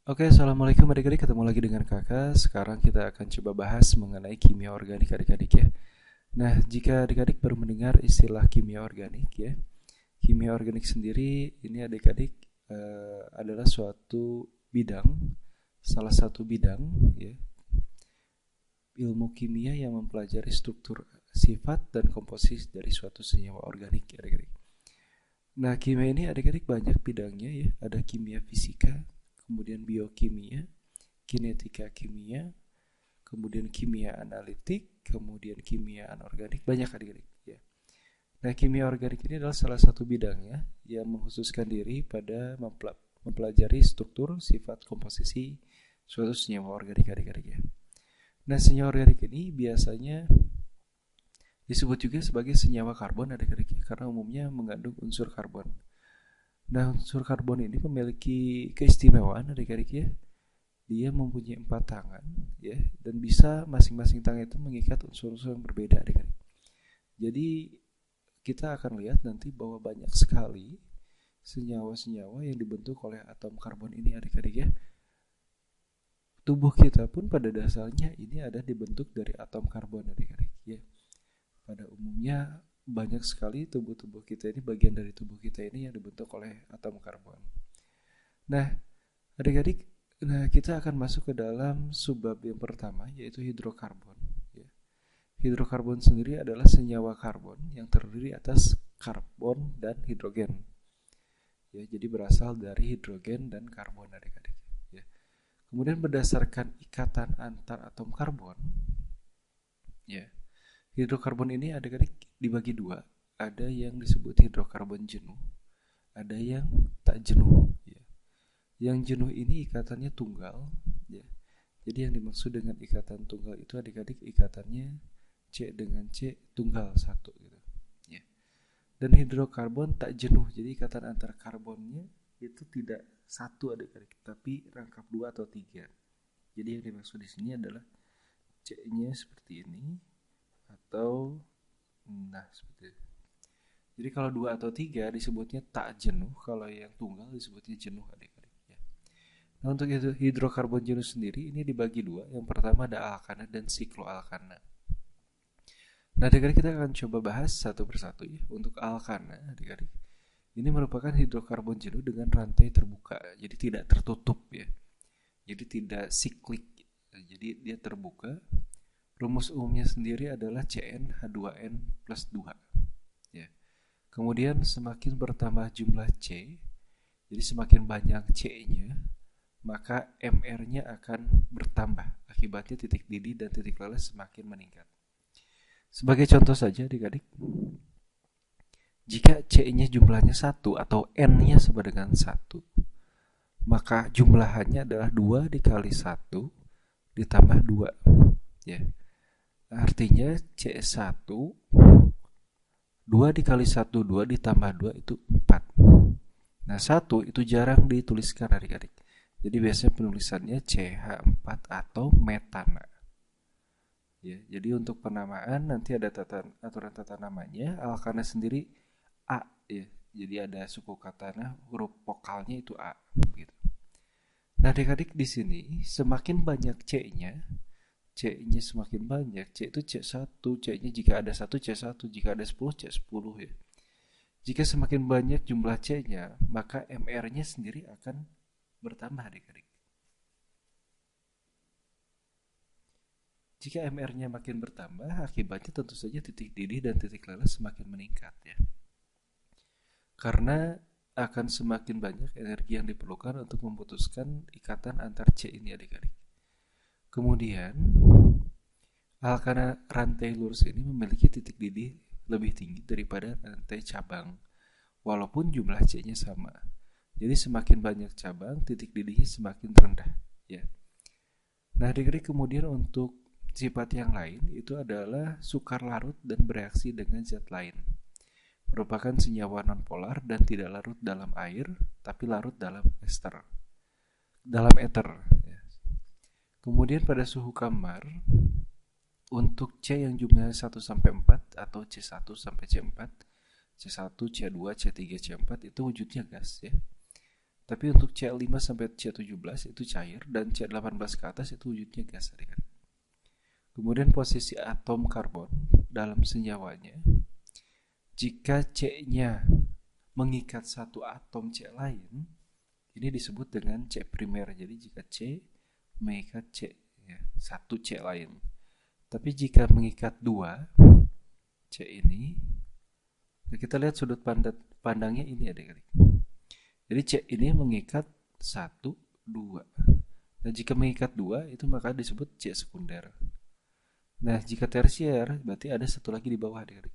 Oke, assalamualaikum adik-adik, ketemu lagi dengan kakak. Sekarang kita akan coba bahas mengenai kimia organik adik-adik ya. Nah, jika adik-adik baru mendengar istilah kimia organik ya, kimia organik sendiri ini adik-adik adalah suatu bidang, salah satu bidang ya, ilmu kimia yang mempelajari struktur, sifat, dan komposisi dari suatu senyawa organik ya adik-adik. Nah, kimia ini adik-adik banyak bidangnya ya, ada kimia fisika, kemudian biokimia, kinetika kimia, kemudian kimia analitik, kemudian kimia anorganik, banyak adik-adik ya. Nah, kimia organik ini adalah salah satu bidangnya yang mengkhususkan diri pada mempelajari struktur, sifat, komposisi suatu senyawa organik adik-adik ya. Nah, senyawa organik ini biasanya disebut juga sebagai senyawa karbon adik-adik ya, karena umumnya mengandung unsur karbon. Nah, unsur karbon ini memiliki keistimewaan adik-adik ya. Dia mempunyai 4 tangan ya, dan bisa masing-masing tangan itu mengikat unsur-unsur yang berbeda adik-adik. Jadi kita akan lihat nanti bahwa banyak sekali senyawa-senyawa yang dibentuk oleh atom karbon ini adik-adik ya. Tubuh kita pun pada dasarnya ini ada dibentuk dari atom karbon adik-adik ya. Pada umumnya banyak sekali tubuh-tubuh kita ini, bagian dari tubuh kita ini yang dibentuk oleh atom karbon. Nah, adik-adik, kita akan masuk ke dalam subbab yang pertama, yaitu hidrokarbon. Ya. Hidrokarbon sendiri adalah senyawa karbon yang terdiri atas karbon dan hidrogen. Ya, jadi berasal dari hidrogen dan karbon adik-adik. Ya. Kemudian berdasarkan ikatan antar atom karbon, ya, hidrokarbon ini adik-adik dibagi dua. Ada yang disebut hidrokarbon jenuh, ada yang tak jenuh. Ya. Yang jenuh ini ikatannya tunggal. Ya. Jadi yang dimaksud dengan ikatan tunggal itu adik-adik ikatannya C dengan C tunggal satu gitu. Ya. Dan hidrokarbon tak jenuh. Jadi ikatan antar karbonnya itu tidak satu adik-adik, tapi rangkap 2 atau 3. Jadi yang dimaksud di sini adalah C-nya seperti ini atau seperti itu. Jadi kalau 2 atau 3 disebutnya tak jenuh, kalau yang tunggal disebutnya jenuh adik-adik ya. Nah, untuk itu hidrokarbon jenuh sendiri ini dibagi dua. Yang pertama ada alkana dan sikloalkana. Nah, adik-adik kita akan coba bahas satu persatu ya. Untuk alkana adik-adik, ini merupakan hidrokarbon jenuh dengan rantai terbuka, jadi tidak tertutup ya. Jadi tidak siklik, jadi dia terbuka. Rumus umumnya sendiri adalah CnH2n plus 2 ya. Kemudian semakin bertambah jumlah C, jadi semakin banyak C-nya, maka MR-nya akan bertambah. Akibatnya titik didih dan titik leles semakin meningkat. Sebagai contoh saja adik-adik, jika C-nya jumlahnya 1 atau N-nya sama dengan 1, maka jumlahannya adalah 2 dikali 1 ditambah 2 ya. Artinya C1 2 dikali 1 2 ditambah 2 itu 4. Nah, 1 itu jarang dituliskan adik-adik. Jadi biasanya penulisannya CH4 atau metana. Ya, jadi untuk penamaan nanti ada aturan tata namanya. Alkana sendiri A ya. Jadi ada suku katanya, huruf vokalnya itu A gitu. Nah, adik-adik di sini semakin banyak C-nya semakin banyak. C itu C1, C-nya jika ada 1 C1, jika ada 10 C10 ya. Jika semakin banyak jumlah C-nya, maka MR-nya sendiri akan bertambah adik-adik. Jika MR-nya makin bertambah, akibatnya tentu saja titik didih dan titik leles semakin meningkat ya. Karena akan semakin banyak energi yang diperlukan untuk memutuskan ikatan antar C ini adik-adik. Kemudian, alkana rantai lurus ini memiliki titik didih lebih tinggi daripada rantai cabang, walaupun jumlah C-nya sama. Jadi semakin banyak cabang, titik didihnya semakin rendah ya. Nah, adik-adik, kemudian untuk sifat yang lain itu adalah sukar larut dan bereaksi dengan zat lain. Merupakan senyawa nonpolar dan tidak larut dalam air, tapi larut dalam ester. Dalam ether. Ya. Kemudian pada suhu kamar, untuk C yang jumlahnya 1 sampai 4 atau C1 sampai C4, C1, C2, C3, C4 itu wujudnya gas ya. Tapi untuk C5 sampai C17 itu cair, dan C18 ke atas itu wujudnya gas. Kemudian posisi atom karbon dalam senyawanya, jika C-nya mengikat satu atom C lain, ini disebut dengan C primer. Jadi jika C mengikat C, ya, satu C lain. Tapi jika mengikat dua C ini, kita lihat sudut pandangnya ini adik-adik. Jadi C ini mengikat 1, 2. Nah, jika mengikat 2 itu maka disebut C sekunder. Nah, jika tersier berarti ada satu lagi di bawah adik-adik.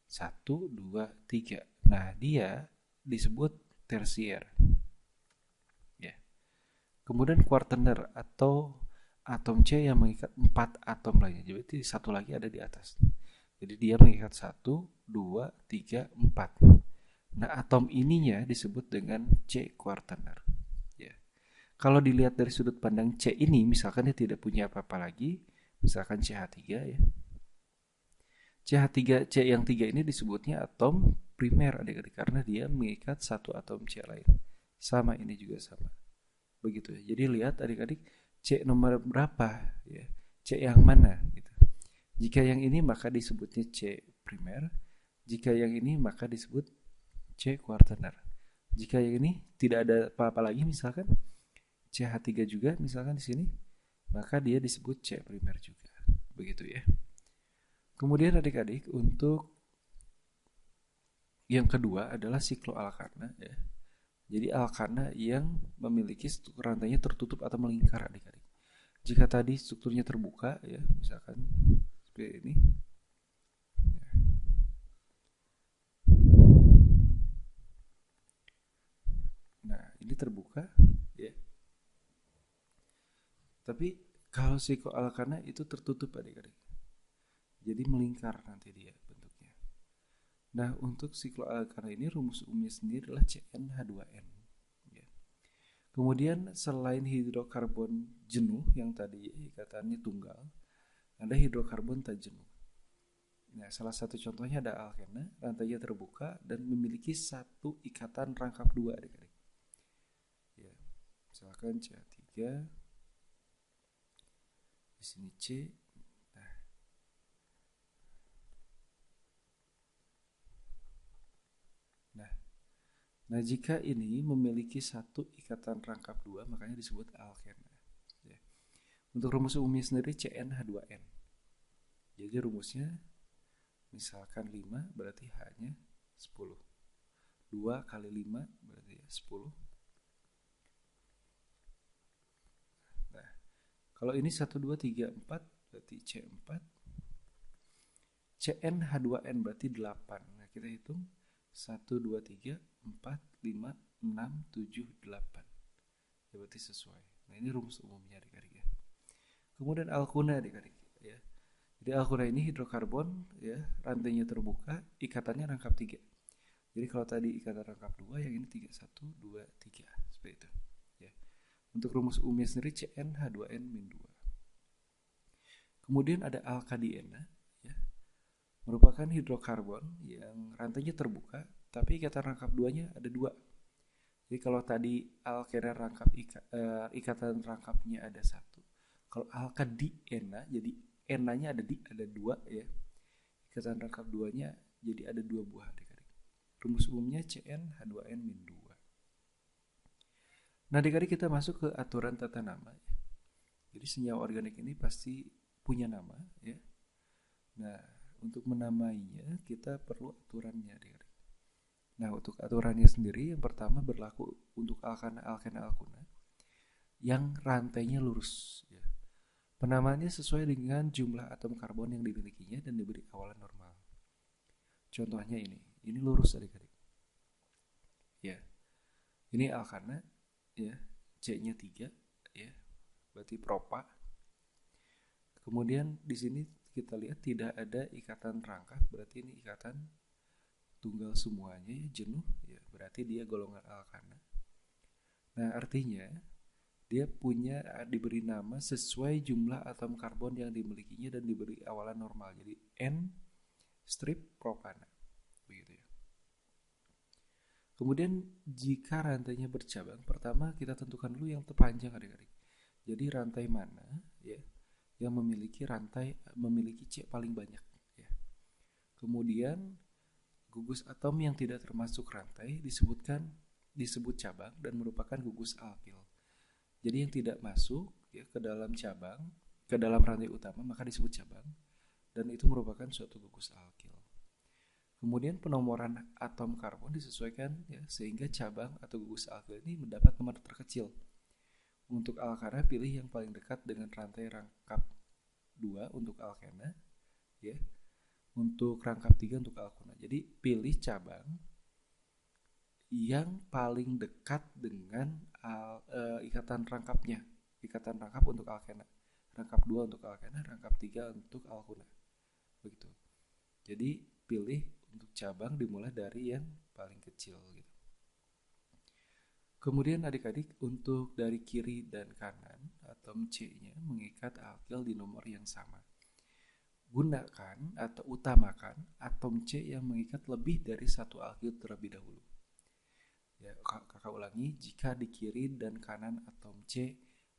1, 2, 3. Nah, dia disebut tersier. Ya. Kemudian kuartener atau atom C yang mengikat 4 atom lainnya. Jadi satu lagi ada di atas. Jadi dia mengikat 1, 2, 3, 4. Nah, atom ininya disebut dengan C kuartener. Ya. Kalau dilihat dari sudut pandang C ini, misalkan dia tidak punya apa-apa lagi, misalkan CH3 ya. CH3, C yang 3 ini disebutnya atom primer adik-adik, karena dia mengikat satu atom C lain. Sama, ini juga sama. Begitu ya. Jadi lihat adik-adik, C nomor berapa ya? C yang mana gitu. Jika yang ini maka disebutnya C primer. Jika yang ini maka disebut C kuartener. Jika yang ini tidak ada apa-apa lagi, misalkan CH3 juga misalkan di sini, maka dia disebut C primer juga. Begitu ya. Kemudian adik-adik, untuk yang kedua adalah sikloalkana ya. Jadi alkana yang memiliki struktur rantainya tertutup atau melingkar adik-adik. Jika tadi strukturnya terbuka ya, misalkan seperti ini. Nah, ini terbuka ya. Tapi kalau sikloalkana itu tertutup adik-adik. Jadi melingkar nanti dia bentuknya. Nah, untuk sikloalkana ini rumus umumnya sendiri adalah CnH2n. Ya. Kemudian selain hidrokarbon jenuh yang tadi ikatannya tunggal, ada hidrokarbon tak jenuh. Nah, salah satu contohnya ada alkena, rantainya terbuka dan memiliki satu ikatan rangkap dua adik-adik. Ya, misalkan CH3, di sini C. Nah, jika ini memiliki satu ikatan rangkap dua, makanya disebut alkena. Ya. Untuk rumus umumnya sendiri CnH2n. Jadi rumusnya misalkan 5 berarti H-nya 10. 2 kali 5 berarti 10. Nah, kalau ini 1, 2, 3, 4 berarti C4. CnH2n berarti 8. Nah, kita hitung 1, 2, 3, 4, 5, 6, 7, 8. Ya, berarti sesuai. Nah, ini rumus umumnya adik-adik ya. Kemudian alkuna adik-adik ya. Jadi alkuna ini hidrokarbon ya, rantainya terbuka, ikatannya rangkap 3. Jadi kalau tadi ikatan rangkap 2, yang ini 3, 1, 2, 3. Seperti itu ya. Untuk rumus umumnya sendiri CnH2n-2. Kemudian ada alkadiena ya. Merupakan hidrokarbon yang rantainya terbuka, tapi ikatan rangkap 2-nya ada 2. Jadi kalau tadi alkena rangkap ikatan rangkapnya ada 1. Kalau alkadiena, jadi N-nya ada 2 ya. Ikatan rangkap 2-nya jadi ada 2 buah adik-adik. Rumus umumnya CnH2n-2. Nah, adik-adik kita masuk ke aturan tata nama ya. Jadi senyawa organik ini pasti punya nama ya. Nah, untuk menamainya kita perlu aturannya adik-adik. Nah, untuk aturannya sendiri yang pertama berlaku untuk alkena alkuna yang rantainya lurus ya. Penamaannya sesuai dengan jumlah atom karbon yang dimilikinya dan diberi awalan normal. Contohnya ini lurus adik-adik. Ya. Ini alkana ya, C-nya 3 ya. Berarti propa. Kemudian di sini kita lihat tidak ada ikatan rangkap, berarti ini ikatan tunggal semuanya ya, jenuh ya, berarti dia golongan alkana. Nah, artinya dia diberi nama sesuai jumlah atom karbon yang dimilikinya dan diberi awalan normal. Jadi N strip propana. Begitu ya. Kemudian jika rantainya bercabang, pertama kita tentukan dulu yang terpanjang adik-adik. Jadi rantai mana ya yang memiliki C paling banyak ya. Kemudian gugus atom yang tidak termasuk rantai disebut cabang dan merupakan gugus alkil. Jadi yang tidak masuk ya ke dalam rantai utama maka disebut cabang dan itu merupakan suatu gugus alkil. Kemudian penomoran atom karbon disesuaikan ya, sehingga cabang atau gugus alkil ini mendapat nomor terkecil. Untuk alkana pilih yang paling dekat dengan rantai rangkap 2 untuk alkena ya. Untuk rangkap 3 untuk alkana. Jadi pilih cabang yang paling dekat dengan ikatan rangkapnya. Ikatan rangkap untuk alkena. Rangkap 2 untuk alkena, rangkap 3 untuk alkuna. Begitu. Jadi pilih untuk cabang dimulai dari yang paling kecil gitu. Kemudian adik-adik untuk dari kiri dan kanan atom C-nya mengikat alkil di nomor yang sama. Gunakan atau utamakan atom C yang mengikat lebih dari satu alkil terlebih dahulu. Ya, kakak ulangi, jika di kiri dan kanan atom C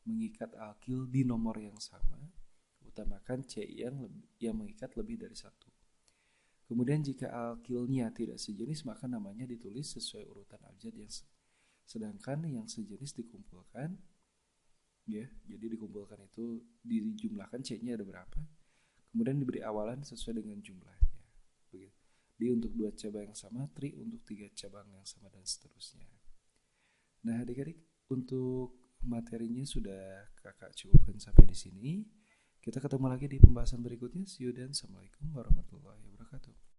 mengikat alkil di nomor yang sama, utamakan C yang mengikat lebih dari satu. Kemudian jika alkilnya tidak sejenis maka namanya ditulis sesuai urutan abjad sedangkan yang sejenis dikumpulkan ya. Jadi dikumpulkan itu dijumlahkan C-nya ada berapa. Kemudian diberi awalan sesuai dengan jumlahnya. Begitu. Di untuk 2 cabang yang sama, tri untuk 3 cabang yang sama dan seterusnya. Nah, adik-adik untuk materinya sudah kakak cukupkan sampai di sini. Kita ketemu lagi di pembahasan berikutnya. See you dan assalamualaikum warahmatullahi wabarakatuh.